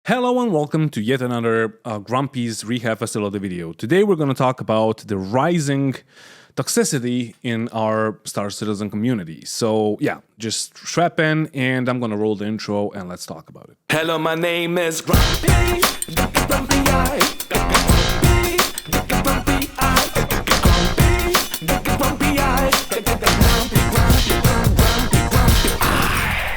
Hello and welcome to yet another Grumpy's Rehab facility video. Today we're going to talk about the rising toxicity in our Star Citizen community. So yeah, just strap in and I'm going to roll the intro and let's talk about it. Hello, my name is Grumpy. Grumpy eye. Grumpy eye. Grumpy eye.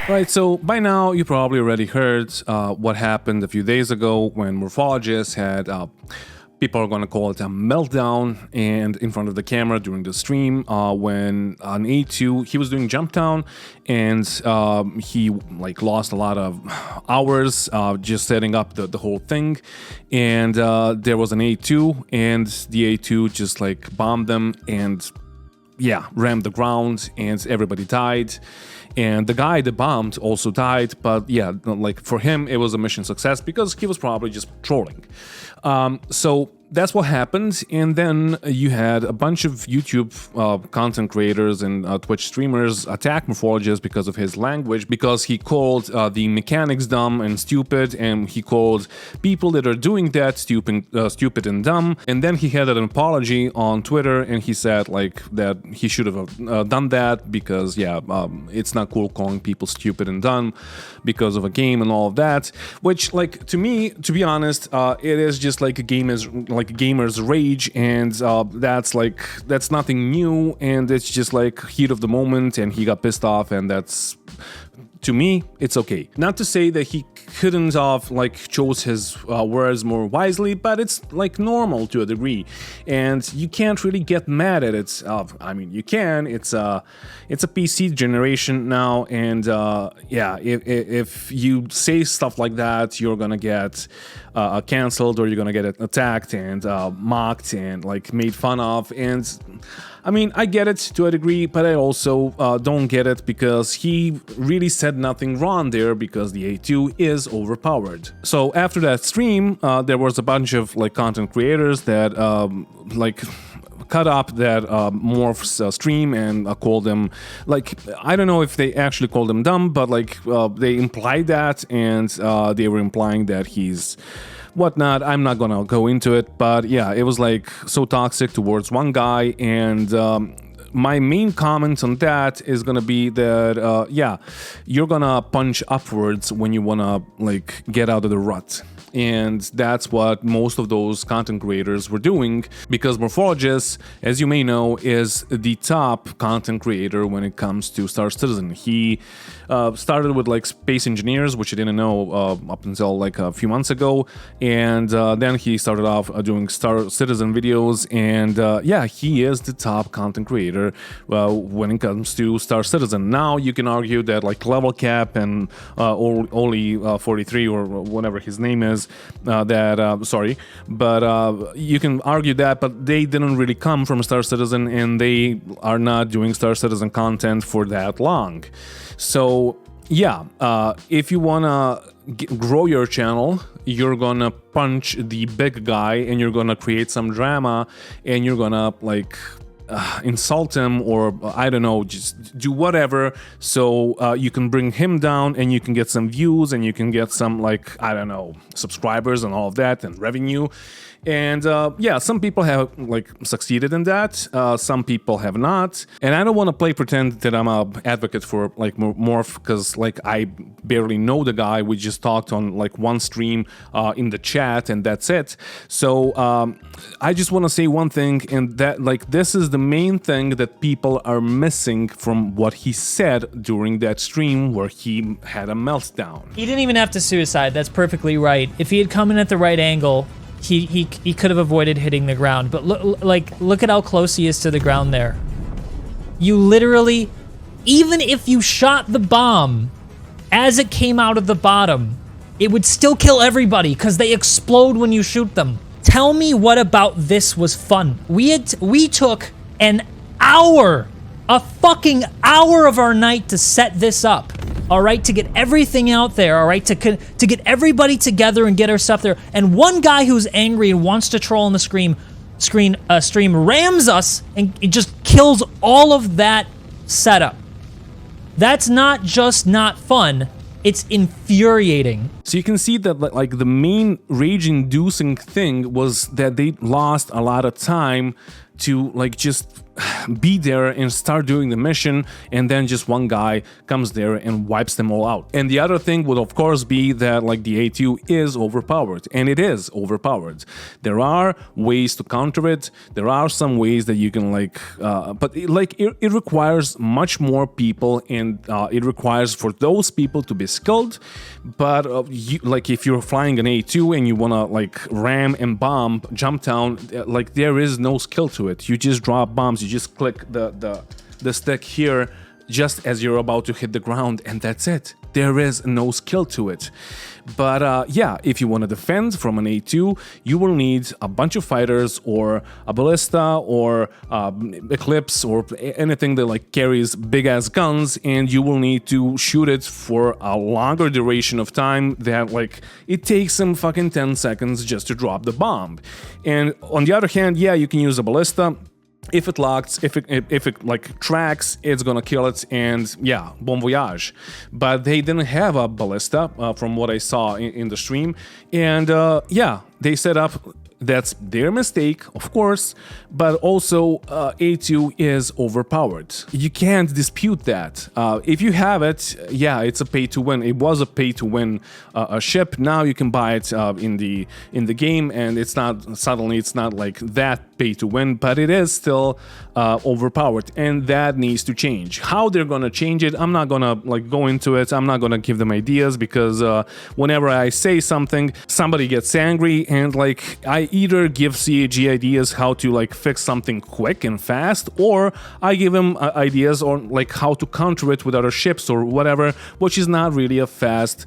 Right, so by now you probably already heard what happened a few days ago when Morphologists had, people are going to call it a meltdown, and in front of the camera during the stream when on A2 he was doing jump down and he lost a lot of hours just setting up the whole thing, and there was an A2 and the A2 just bombed them and rammed the ground and everybody died. And the guy that bombed also died, but yeah, for him it was a mission success because he was probably just trolling. So that's what happened, and then you had a bunch of YouTube content creators and Twitch streamers attack Morphologist because of his language, because he called the mechanics dumb and stupid, and he called people that are doing that stupid and dumb. And then he had an apology on Twitter, and he said that he should have done that because it's not cool calling people stupid and dumb because of a game and all of that. Which, to me, to be honest, it is just a gamer's rage, and that's nothing new, and it's just heat of the moment, and he got pissed off, and that's, to me, it's okay. Not to say that he couldn't have chose his words more wisely, but it's normal to a degree, and you can't really get mad at it. I mean, you can. It's a PC generation now, and if you say stuff like that, you're gonna get canceled, or you're gonna get attacked and mocked and made fun of. And I mean, I get it to a degree, but I also don't get it because he really said nothing wrong there, because the A2 is overpowered. So after that stream, there was a bunch of content creators that cut up that Morph's stream and called them, I don't know if they actually called him dumb, but they implied that, and they were implying that he's whatnot. I'm not gonna go into it, but yeah, it was so toxic towards one guy, and my main comment on that is gonna be that you're gonna punch upwards when you wanna get out of the rut. And that's what most of those content creators were doing, because Morphologist, as you may know, is the top content creator when it comes to Star Citizen. He started with Space Engineers, which I didn't know up until a few months ago, and then he started off doing Star Citizen videos, and he is the top content creator when it comes to Star Citizen. Now you can argue that Level Cap and Oli 43 or whatever his name is, but you can argue that, but they didn't really come from Star Citizen, and they are not doing Star Citizen content for that long. So if you wanna grow your channel, you're gonna punch the big guy, and you're gonna create some drama, and you're gonna insult him, or I don't know, just do whatever, so you can bring him down, and you can get some views, and you can get some I don't know, subscribers and all of that, and revenue. And some people have succeeded in that, some people have not, and I don't want to play pretend that I'm a advocate for Morph, because I barely know the guy. We just talked on one stream in the chat, and that's it. So I just want to say one thing, and that this is the main thing that people are missing from what he said during that stream where he had a meltdown. He didn't even have to suicide. That's perfectly right. If he had come in at the right angle, he could have avoided hitting the ground. But look at how close he is to the ground there. You literally, even if you shot the bomb as it came out of the bottom, it would still kill everybody because they explode when you shoot them. Tell me what about this was fun. We took an hour, a fucking hour of our night to set this up. All right, to get everything out there, all right, to get everybody together and get our stuff there. And one guy who's angry and wants to troll on the stream rams us, and it just kills all of that setup. That's not just not fun. It's infuriating. So you can see that like the main rage-inducing thing was that they lost a lot of time to like just be there and start doing the mission, and then just one guy comes there and wipes them all out. And the other thing would of course be that like the A2 is overpowered, and it is overpowered. There are ways to counter it, there are some ways that you can like but it requires much more people, and it requires for those people to be skilled. But like if you're flying an A2 and you want to like ram and bomb jump down, like there is no skill to it. You just drop bombs, you just click the stick here just as you're about to hit the ground, and that's it. There is no skill to it. But yeah, if you want to defend from an A2, you will need a bunch of fighters or a ballista or Eclipse or anything that like carries big ass guns, and you will need to shoot it for a longer duration of time that like it takes them fucking 10 seconds just to drop the bomb. And on the other hand, yeah, you can use a ballista. If it locks, if it like tracks, it's gonna kill it, and yeah, bon voyage. But they didn't have a ballista from what I saw in the stream, and yeah, they set up. That's their mistake, of course, but also A2 is overpowered. You can't dispute that. If you have it, yeah, it's a pay-to-win. It was a pay-to-win a ship. Now you can buy it in the game, and it's not suddenly it's not like that pay-to-win, but it is still overpowered, and that needs to change. How they're gonna change it, I'm not gonna like go into it. I'm not gonna give them ideas, because whenever I say something, somebody gets angry, and like I either give CAG ideas how to like fix something quick and fast, or I give them ideas on like how to counter it with other ships or whatever, which is not really a fast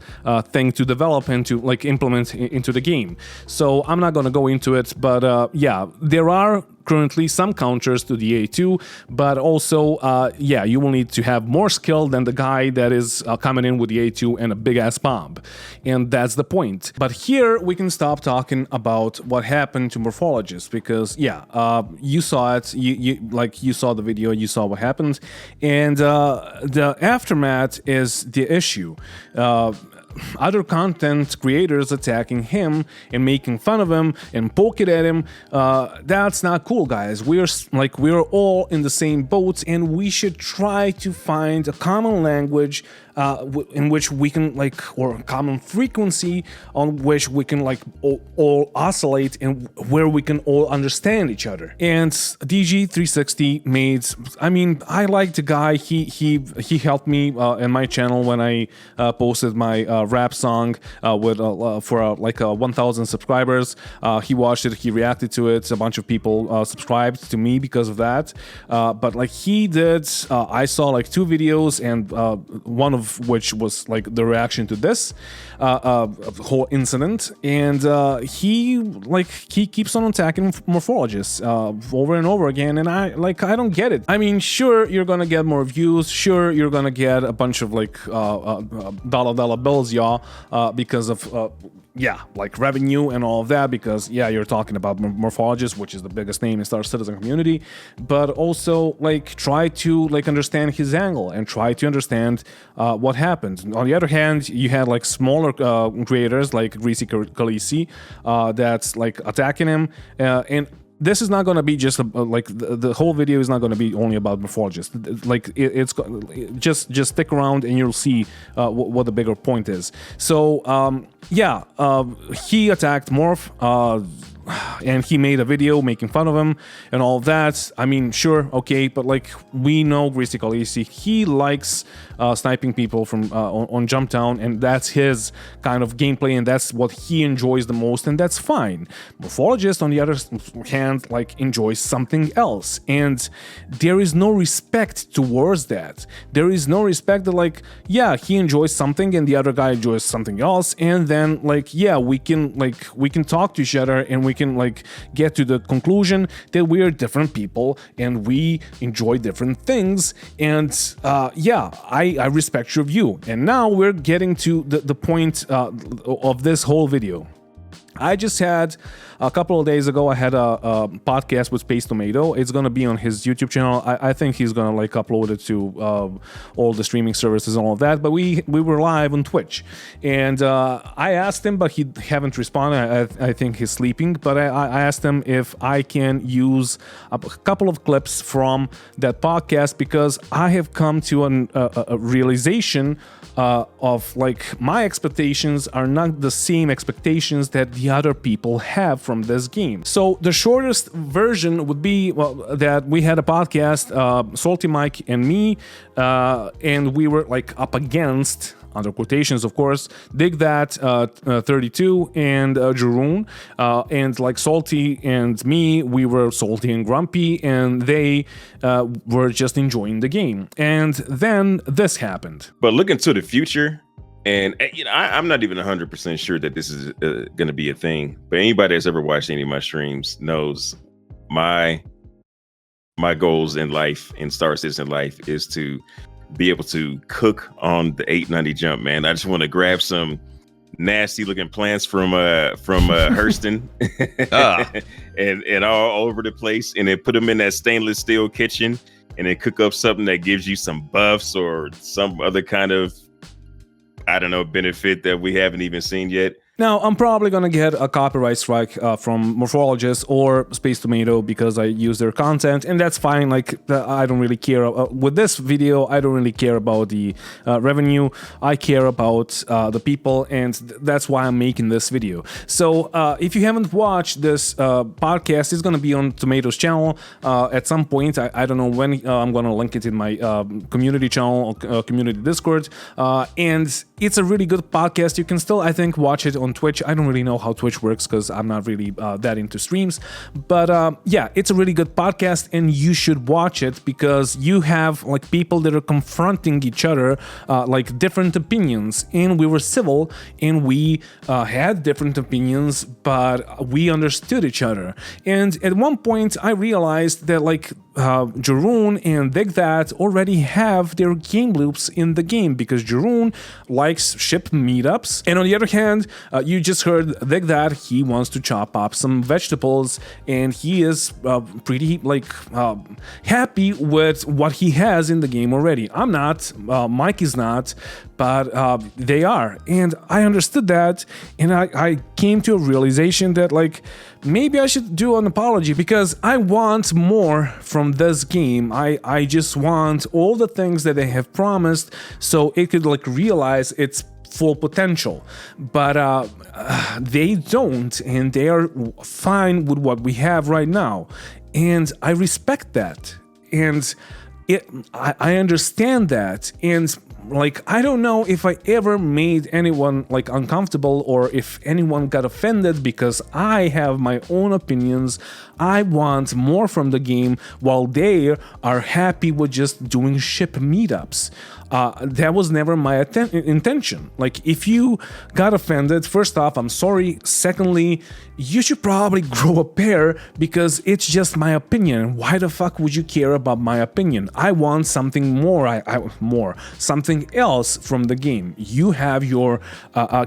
thing to develop and to like implement into the game. So I'm not gonna go into it, but yeah, there are currently some counters to the A2, but also, yeah, you will need to have more skill than the guy that is coming in with the A2 and a big-ass bomb. And that's the point. But here, we can stop talking about what happened to Morphologists, because, yeah, you saw it, you saw the video, you saw what happened, and the aftermath is the issue. Other content creators attacking him and making fun of him and poking at him, that's not cool, guys. We're all in the same boat, and we should try to find a common language in which we can like, or a common frequency on which we can like all oscillate, and where we can all understand each other. And DG360 made, I mean, I like the guy. He helped me in my channel when I posted my rap song with for like 1,000 subscribers. He watched it, he reacted to it. A bunch of people subscribed to me because of that. But like he did, I saw like 2 videos, and one of which was like the reaction to this whole incident, and he keeps on attacking Morphologists over and over again, and I don't get it. I mean, sure, you're gonna get more views, sure, you're gonna get a bunch of like dollar bills, y'all, because of yeah, like revenue and all of that, because yeah, you're talking about Morphologists, which is the biggest name in Star Citizen community, but also like try to like understand his angle and try to understand what happened. On the other hand, you had like smaller creators like Greasy Khaleesi that's like attacking him, and this is not going to be just like the whole video is not going to be only about Morphologists. Like it's just stick around and you'll see what the bigger point is. So yeah, he attacked Morph, and he made a video making fun of him and all of that. I mean, sure, okay, but like we know Greasy Khaleesi, he likes sniping people from on Jump Town, and that's his kind of gameplay, and that's what he enjoys the most, and that's fine. Morphologist, on the other hand, like enjoys something else, and there is no respect towards that. There is no respect that like, yeah, he enjoys something and the other guy enjoys something else, and then like, yeah, we can talk to each other, and we can like get to the conclusion that we are different people and we enjoy different things, and yeah, I respect your view. And now we're getting to the point of this whole video. I just had a couple of days ago, I had a podcast with Space Tomato. It's going to be on his YouTube channel. I think he's going to like upload it to all the streaming services and all of that. But we were live on Twitch. And I asked him, but he haven't responded. I think he's sleeping. But I asked him if I can use a couple of clips from that podcast, because I have come to a realization of like my expectations are not the same expectations that the other people have from this game. So the shortest version would be that we had a podcast, Salty Mike and me, and we were like up against, under quotations of course, Dig That 32 and Jeroen, and like Salty and me, we were salty and grumpy, and they were just enjoying the game. And then this happened. But looking to the future, and you know, I'm not even 100% sure that this is going to be a thing. But anybody that's ever watched any of my streams knows my goals in life, in Star Citizen life, is to be able to cook on the 890 jump, man. I just want to grab some nasty looking plants from Hurston and all over the place, and then put them in that stainless steel kitchen, and then cook up something that gives you some buffs or some other kind of, I don't know, benefit that we haven't even seen yet. Now, I'm probably going to get a copyright strike from Morphologist or Space Tomato because I use their content, and that's fine. Like, I don't really care. With this video, I don't really care about the revenue. I care about the people, and that's why I'm making this video. So, if you haven't watched this podcast, it's going to be on Tomato's channel at some point. I don't know when. I'm going to link it in my community channel, community Discord. And it's a really good podcast. You can still, I think, watch it on Twitch. I don't really know how Twitch works because I'm not really that into streams, but yeah, it's a really good podcast, and you should watch it because you have like people that are confronting each other, like different opinions, and we were civil, and we had different opinions, but we understood each other. And at one point I realized that like Jeroen and Dig That already have their game loops in the game, because Jeroen likes ship meetups, and on the other hand, you just heard Dig That he wants to chop up some vegetables, and he is pretty like happy with what he has in the game already. I'm not, Mike is not, but they are, and I understood that, and I came to a realization that like maybe I should do an apology, because I want more from this game. I just want all the things that they have promised so it could like realize its full potential, but they don't, and they are fine with what we have right now, and I respect that, and I understand that, and like, I don't know if I ever made anyone like uncomfortable or if anyone got offended, because I have my own opinions. I want more from the game while they are happy with just doing ship meetups. That was never my intention. Like, if you got offended, first off, I'm sorry. Secondly, you should probably grow a pair, because it's just my opinion. Why the fuck would you care about my opinion? I want something more, something else from the game. You have your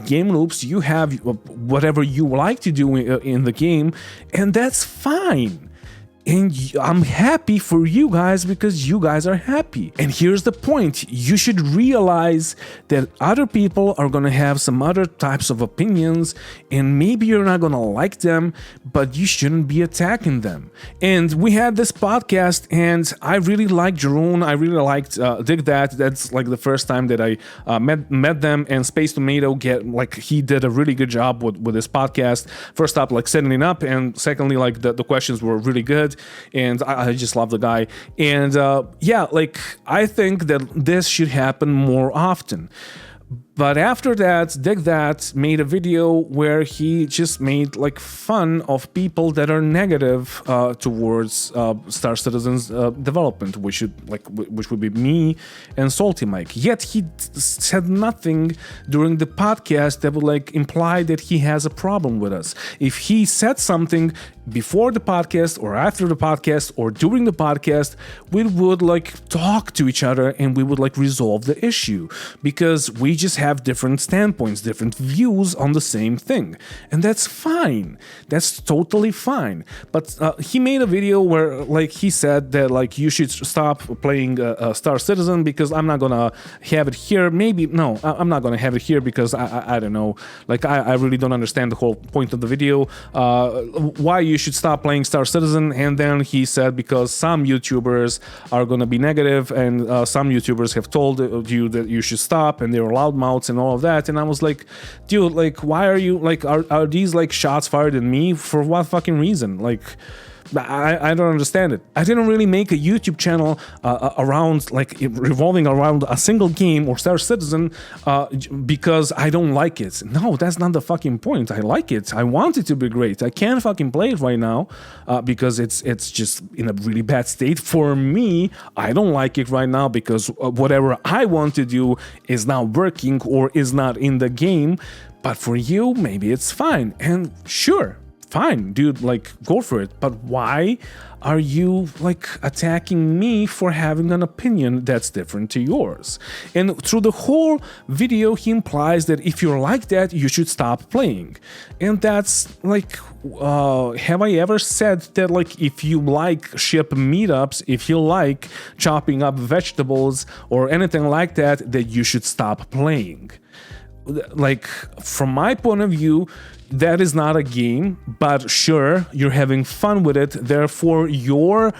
game loops, you have whatever you like to do in the game, and that's fine. And I'm happy for you guys because you guys are happy. And here's the point. You should realize that other people are going to have some other types of opinions, and maybe you're not going to like them, but you shouldn't be attacking them. And we had this podcast, and I really liked Jeroen. I really liked Dig That. That's like the first time that I met them, and Space Tomato he did a really good job with this podcast. First up, like setting it up, and secondly, like the questions were really good. And I just love the guy. And yeah, like, I think that this should happen more often. But after that, Dig That made a video where he just made like fun of people that are negative towards Star Citizen's development, which would be me and Salty Mike. Yet he said nothing during the podcast that would like imply that he has a problem with us. If he said something before the podcast or after the podcast or during the podcast, we would like talk to each other and we would like resolve the issue, because we just have different standpoints, different views on the same thing. And that's fine. That's totally fine. But he made a video where like he said that like you should stop playing Star Citizen because I'm not gonna have it here. Maybe, no, I'm not gonna have it here because I don't know. Like I really don't understand the whole point of the video. Why you should stop playing Star Citizen. And then he said because some YouTubers are gonna be negative and some YouTubers have told you that you should stop and they're loudmouths and all of that. And I was like, dude, like why are you like are these like shots fired at me? For what fucking reason? Like I don't understand it. I didn't really make a YouTube channel around like revolving around a single game or Star Citizen because I don't like it. No, that's not the fucking point. I like it. I want it to be great. I can't fucking play it right now because it's just in a really bad state. For me, I don't like it right now because whatever I want to do is not working or is not in the game. But for you, maybe it's fine. And sure, fine, dude, like go for it. But why are you like attacking me for having an opinion that's different to yours? And through the whole video, he implies that if you're like that, you should stop playing. And that's like, have I ever said that like if you like ship meetups, if you like chopping up vegetables or anything like that, that you should stop playing? Like from my point of view, that is not a game, but sure, you're having fun with it. Therefore, your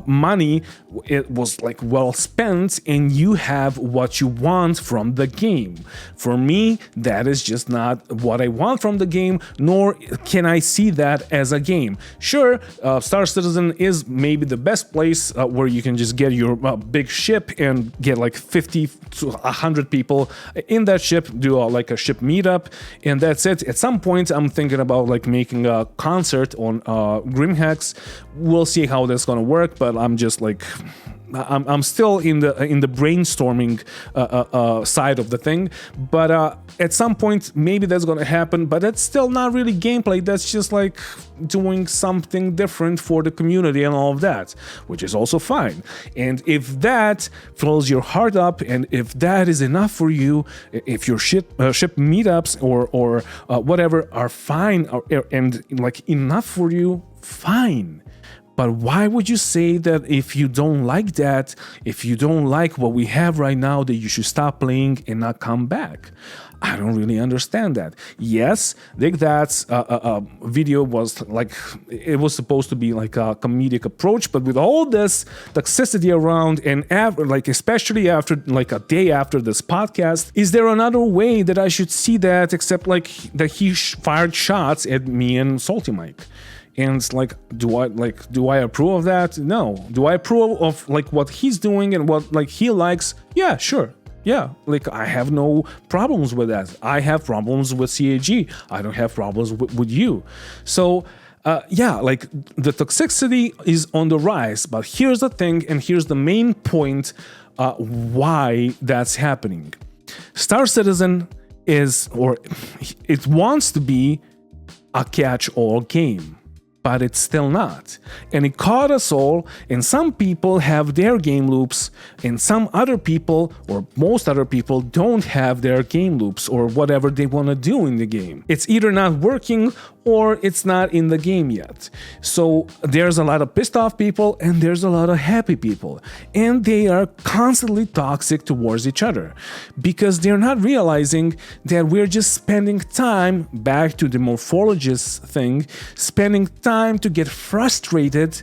money, it was like well spent, and you have what you want from the game. For me, that is just not what I want from the game, nor can I see that as a game. Sure, Star Citizen is maybe the best place where you can just get your big ship and get like 50 to 100 people in that ship, do like a ship meetup, and that's it. At some point, I'm thinking about like making a concert on Grimhex. We'll see how that's gonna work, but I'm just like, I'm still in the brainstorming side of the thing. But at some point, maybe that's gonna happen. But that's still not really gameplay. That's just like doing something different for the community and all of that, which is also fine. And if that fills your heart up, and if that is enough for you, if your ship meetups or whatever are fine and like enough for you, fine. But why would you say that if you don't like that, if you don't like what we have right now, that you should stop playing and not come back? I don't really understand that. Yes, Dig That's video was like, it was supposed to be like a comedic approach, but with all this toxicity around and like especially after like a day after this podcast, is there another way that I should see that except like that he fired shots at me and Salty Mike? And it's like, do I approve of that? No. Do I approve of like what he's doing and what like he likes? Yeah, sure. Yeah, like I have no problems with that. I have problems with CAG. I don't have problems with you. So yeah, like the toxicity is on the rise. But here's the thing, and here's the main point why that's happening. Star Citizen is, or it wants to be a catch-all game. But it's still not. And it caught us all, and some people have their game loops, and some other people, or most other people, don't have their game loops, or whatever they want to do in the game. It's either not working, or it's not in the game yet. So there's a lot of pissed off people, and there's a lot of happy people. And they are constantly toxic towards each other, because they're not realizing that we're just spending time, back to the morphologist thing, spending time to get frustrated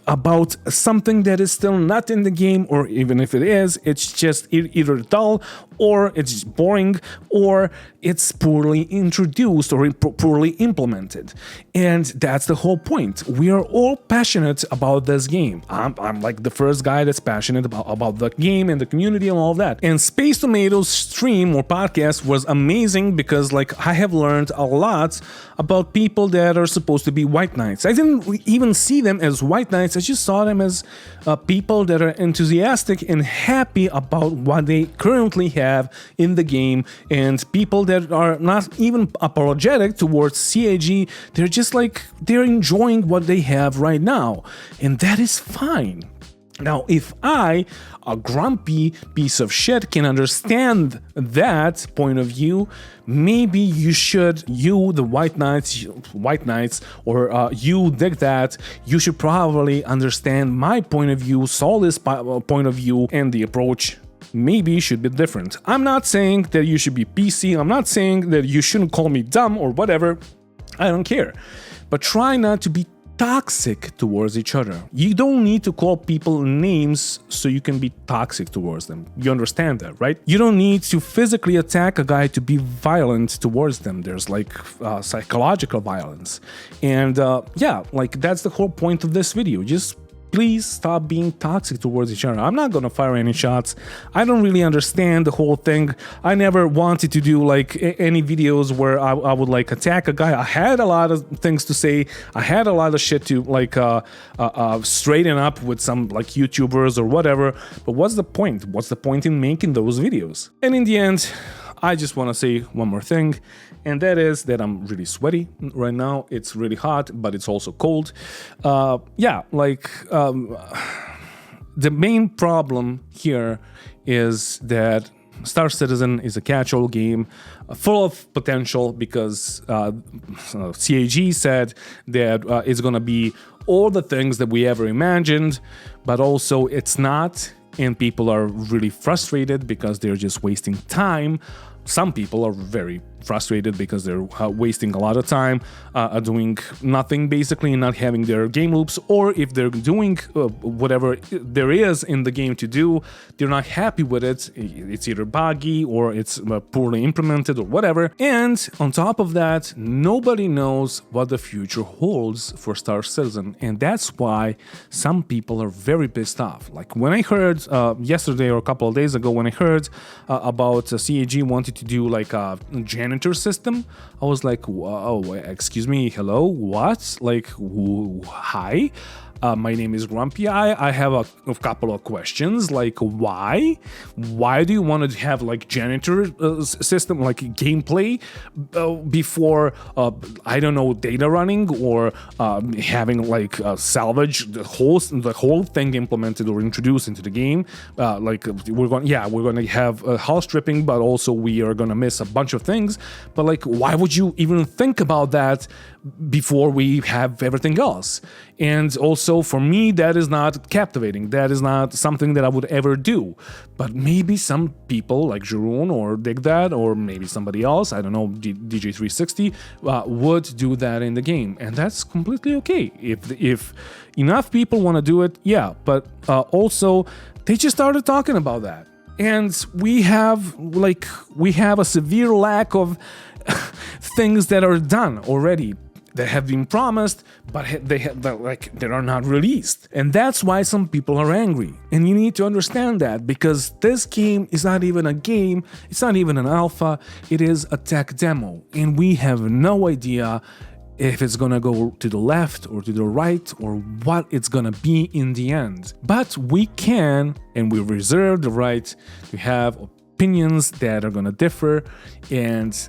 about something that is still not in the game, or even if it is, it's just either dull, or it's boring, or it's poorly introduced or poorly implemented. And that's the whole point. We are all passionate about this game. I'm like the first guy that's passionate about the game and the community and all of that. And Space Tomatoes stream or podcast was amazing because like I have learned a lot about people that are supposed to be white knights. I didn't even see them as white knights. I just saw them as people that are enthusiastic and happy about what they currently have in the game, and people that are not even apologetic towards CAG. They're just like, they're enjoying what they have right now, and that is fine. Now, if I, a grumpy piece of shit, can understand that point of view, maybe you should, you, the White Knights, or you, Dig That, you should probably understand my point of view, Solid's point of view, and the approach maybe should be different. I'm not saying that you should be PC, I'm not saying that you shouldn't call me dumb or whatever, I don't care. But try not to be toxic towards each other. You don't need to call people names so you can be toxic towards them. You understand that, right? You don't need to physically attack a guy to be violent towards them. There's like psychological violence. And yeah, like that's the whole point of this video. Just please stop being toxic towards each other. I'm not gonna fire any shots. I don't really understand the whole thing. I never wanted to do like any videos where I would like attack a guy. I had a lot of things to say. I had a lot of shit to like straighten up with some like YouTubers or whatever. But what's the point? What's the point in making those videos? And in the end, I just want to say one more thing, and that is that I'm really sweaty right now. It's really hot, but it's also cold. Yeah, like the main problem here is that Star Citizen is a catch-all game full of potential because CAG said that it's going to be all the things that we ever imagined, but also it's not, and people are really frustrated because they're just wasting time. Some people are very frustrated because they're wasting a lot of time doing nothing basically and not having their game loops, or if they're doing whatever there is in the game to do, they're not happy with it. It's either buggy or it's poorly implemented or whatever. And on top of that, nobody knows what the future holds for Star Citizen, and that's why some people are very pissed off. Like when I heard yesterday or a couple of days ago when I heard about CAG wanted to do like a janitor system, I was like, whoa, excuse me, hello, what? Like, hi? My name is Grumpy. I have a couple of questions. Like, why? Why do you want to have like janitor system, like gameplay before I don't know, data running or having like salvage the whole thing implemented or introduced into the game? Like we're going to have house stripping, but also we are going to miss a bunch of things. But like, why would you even think about that before we have everything else? And also for me, that is not captivating. That is not something that I would ever do. But maybe some people like Jeroen or Dig That, or maybe somebody else, I don't know, DJ360, would do that in the game. And that's completely okay. If enough people want to do it, yeah. But also, they just started talking about that. And we have a severe lack of things that are done already, that have been promised, but they are not released. And that's why some people are angry. And you need to understand that, because this game is not even a game, it's not even an alpha, it is a tech demo. And we have no idea if it's gonna go to the left or to the right or what it's gonna be in the end. But we can, and we reserve the right to have opinions that are gonna differ, and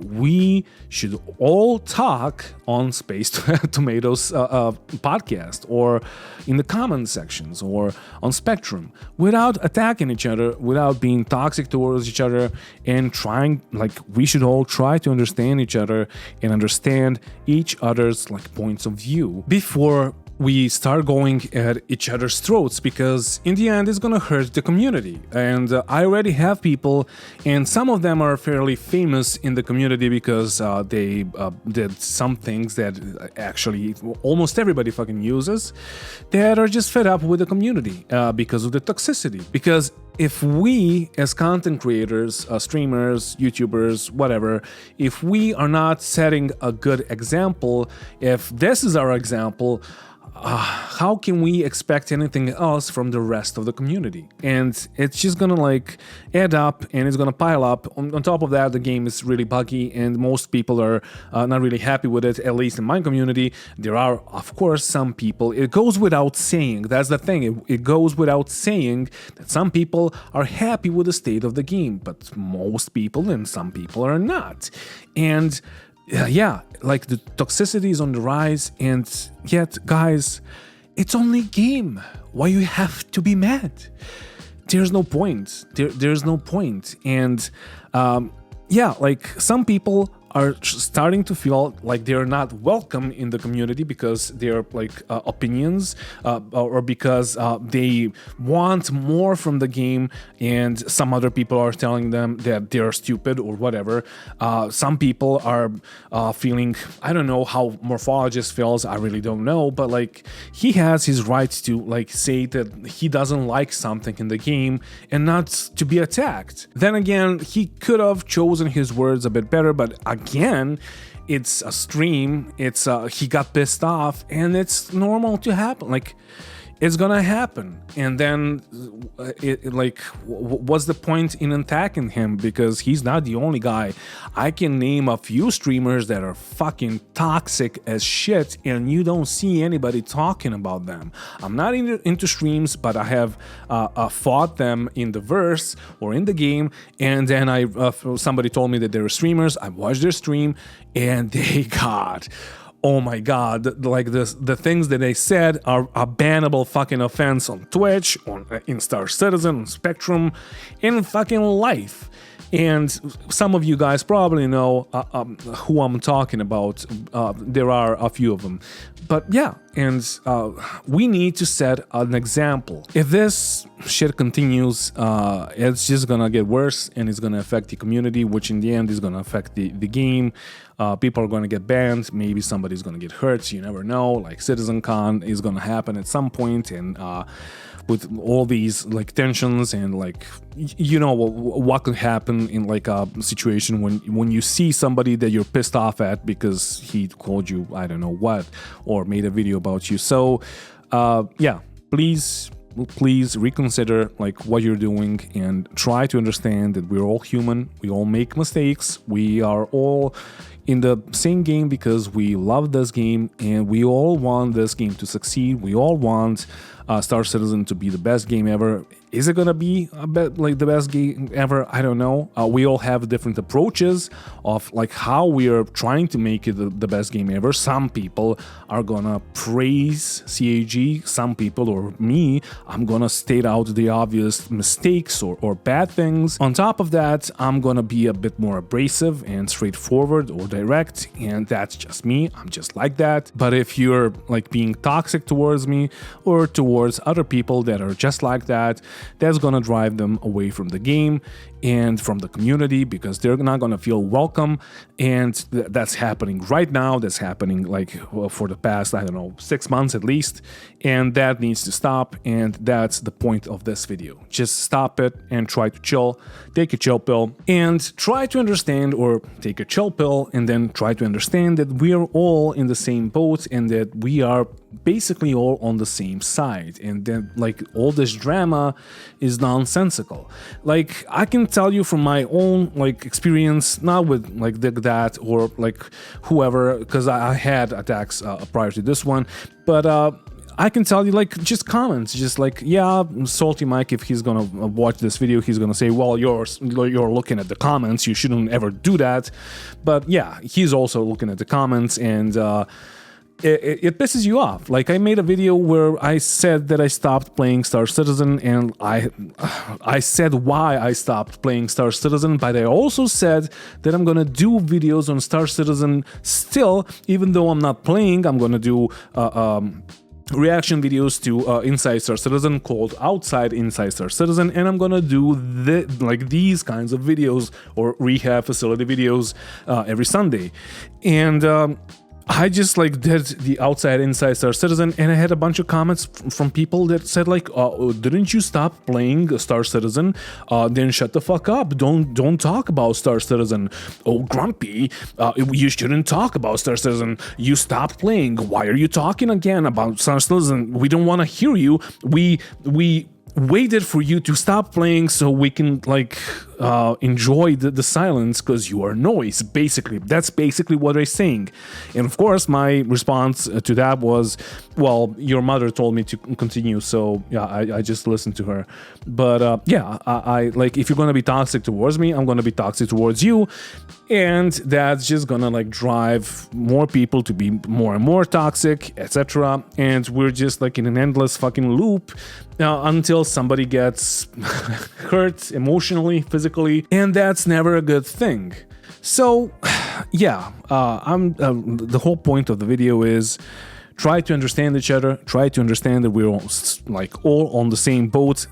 we should all talk on Space Tomatoes podcast, or in the comment sections, or on Spectrum, without attacking each other, without being toxic towards each other, and trying, like, we should all try to understand each other and understand each other's like points of view before we start going at each other's throats, because in the end it's gonna hurt the community. And I already have people, and some of them are fairly famous in the community because they did some things that actually almost everybody fucking uses, that are just fed up with the community because of the toxicity. Because if we as content creators, streamers, YouTubers, whatever, if we are not setting a good example, if this is our example, how can we expect anything else from the rest of the community? And it's just gonna like add up, and it's gonna pile up. On top of that, the game is really buggy, and most people are not really happy with it, at least in my community. There are, of course, some people, it goes without saying, that's the thing, it goes without saying that some people are happy with the state of the game, but most people and some people are not. And yeah, like the toxicity is on the rise, and yet, guys, it's only game. Why you have to be mad? There's no point. There's no point. And yeah, like some people are starting to feel like they're not welcome in the community because their like opinions or because they want more from the game, and some other people are telling them that they're stupid or whatever. Some people are feeling, I don't know how Morphologist feels, I really don't know, but like he has his right to like say that he doesn't like something in the game and not to be attacked. Then again, he could have chosen his words a bit better, but again, it's a stream. It's he got pissed off, and it's normal to happen. Like, it's gonna happen. And then what's the point in attacking him? Because he's not the only guy. I can name a few streamers that are fucking toxic as shit, and you don't see anybody talking about them. I'm not into streams, but I have fought them in the verse or in the game, and then somebody told me that they were streamers. I watched their stream, and they got, oh my god, like the things that they said are a bannable fucking offense on Twitch, in Star Citizen, on Spectrum, in fucking life. And some of you guys probably know who I'm talking about. There are a few of them. But yeah, and we need to set an example. If this shit continues, it's just gonna get worse, and it's gonna affect the community, which in the end is gonna affect the game. People are gonna get banned. Maybe somebody's gonna get hurt. You never know. Like CitizenCon is gonna happen at some point, and with all these like tensions and like you know what could happen in like a situation when you see somebody that you're pissed off at because he called you I don't know what or made a video about you. So yeah, please reconsider like what you're doing and try to understand that we're all human. We all make mistakes. We are all in the same game because we love this game, and we all want this game to succeed. We all want Star Citizen to be the best game ever. Is it gonna be like the best game ever? I don't know. We all have different approaches of like how we are trying to make it the best game ever. Some people are gonna praise CAG. Some people, or me, I'm gonna state out the obvious mistakes or bad things. On top of that, I'm gonna be a bit more abrasive and straightforward or direct, and that's just me. I'm just like that. But if you're like being toxic towards me or towards other people that are just like that, that's gonna drive them away from the game and from the community because they're not gonna feel welcome. And that's happening right now. That's happening like for the past, I don't know, 6 months at least. And that needs to stop. And that's the point of this video. Just stop it and try to chill. Take a chill pill and try to understand, or take a chill pill and then try to understand that we are all in the same boat and that we are basically all on the same side, and then like all this drama is nonsensical. Like I can tell you from my own like experience, not with like that or like whoever, because I had attacks prior to this one, but I can tell you like just comments, just like, yeah, Salty Mike, if he's gonna watch this video, he's gonna say, well, you're looking at the comments, you shouldn't ever do that. But yeah, he's also looking at the comments, and it pisses you off. Like I made a video where I said that I stopped playing Star Citizen, and I said why I stopped playing Star Citizen, but I also said that I'm gonna do videos on Star Citizen still, even though I'm not playing. I'm gonna do reaction videos to Inside Star Citizen called Outside Inside Star Citizen, and I'm gonna do like these kinds of videos or rehab facility videos every Sunday. And I just like did the Outside Inside Star Citizen, and I had a bunch of comments from people that said like, didn't you stop playing Star Citizen? Then shut the fuck up. Don't talk about Star Citizen. Oh, Grumpy, you shouldn't talk about Star Citizen. You stopped playing. Why are you talking again about Star Citizen? We don't want to hear you. We waited for you to stop playing so we can like enjoy the silence because you are noise. Basically, that's basically what they're saying. And of course, my response to that was, well, your mother told me to continue, so yeah, I just listened to her. But yeah, I like, if you're gonna be toxic towards me, I'm gonna be toxic towards you, and that's just gonna like drive more people to be more and more toxic, etc. And we're just like in an endless fucking loop until somebody gets hurt emotionally, physically, and that's never a good thing. So yeah, the whole point of the video is try to understand each other, try to understand that we're all on the same boat,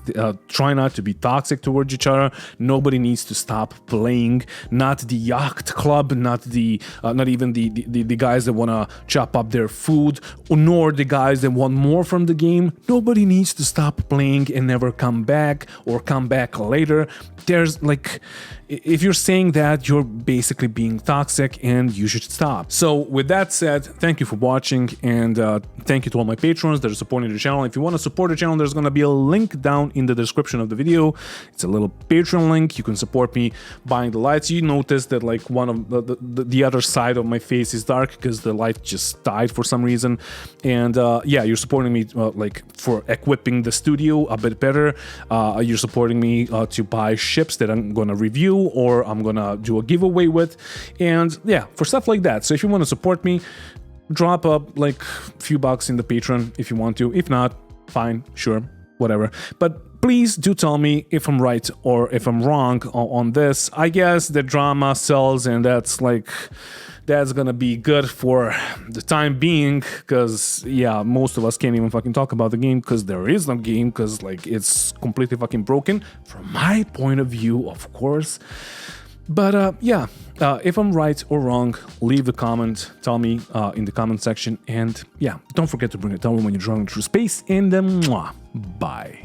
try not to be toxic towards each other. Nobody needs to stop playing, not the yacht club, not even the guys that want to chop up their food, nor the guys that want more from the game. Nobody needs to stop playing and never come back or come back later. There's like, if you're saying that, you're basically being toxic and you should stop. So with that said, thank you for watching, and thank you to all my patrons that are supporting the channel. If you want to support the channel, there's going to be a link down in the description of the video. It's a little Patreon link. You can support me buying the lights. You notice that like one of the other side of my face is dark because the light just died for some reason. And yeah, you're supporting me like for equipping the studio a bit better. You're supporting me to buy ships that I'm going to review or I'm going to do a giveaway with. And yeah, for stuff like that. So if you want to support me, drop up like a few bucks in the Patreon if you want to. If not, fine, sure, whatever. But please do tell me if I'm right or if I'm wrong on this. I guess the drama sells, and that's gonna be good for the time being, because yeah, most of us can't even fucking talk about the game because there is no game, because like it's completely fucking broken from my point of view, of course. But yeah, if I'm right or wrong, leave a comment, tell me in the comment section, and yeah, don't forget to bring a towel when you're driving through space, and bye.